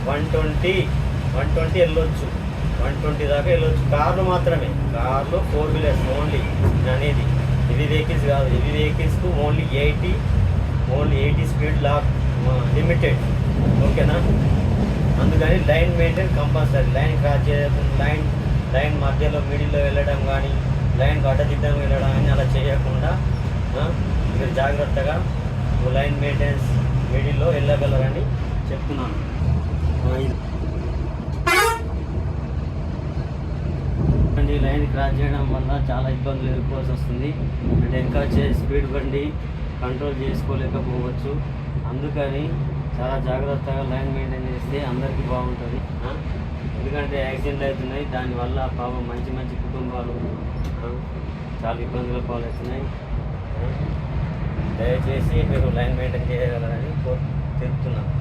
120 120 వెళ్ళొచ్చు, 120 దాకా వెళ్ళొచ్చు. కార్లు మాత్రమే, కార్లు 4 వీలర్స్ ఓన్లీ అనేది. హెవీ వెహికల్స్ కాదు. హెవీ వెహికల్స్కు ఓన్లీ 80 స్పీడ్ లిమిటెడ్. ఓకేనా? అందుకని line maintain compulsory. Line cross చేయకుండా, లైన్ మధ్యలో మిడిల్లో వెళ్ళడం కానీ, లైన్ అడ్డదిడ్డం వెళ్ళడం కానీ అలా చేయకుండా మీరు జాగ్రత్తగా లైన్ మెయింటెనెన్స్ మిడిల్లో వెళ్ళగలరని చెప్తున్నాను. లైన్ క్రాస్ చేయడం వల్ల చాలా ఇబ్బందులు ఎదుర్కోవాల్సి వస్తుంది. అంటే ఇంకా స్పీడ్ బండి కంట్రోల్ చేసుకోలేకపోవచ్చు. అందుకని చాలా జాగ్రత్తగా లైన్ మెయింటైన్ చేస్తే అందరికీ బాగుంటుంది. ఎందుకంటే యాక్సిడెంట్లు అవుతున్నాయి, దానివల్ల పాపం మంచి కుటుంబాలు చాలా ఇబ్బందుల పాలవుతున్నాయి. దయచేసి మీరు లైన్ మెయింటైన్ చేయగలరని చెప్తున్నాను.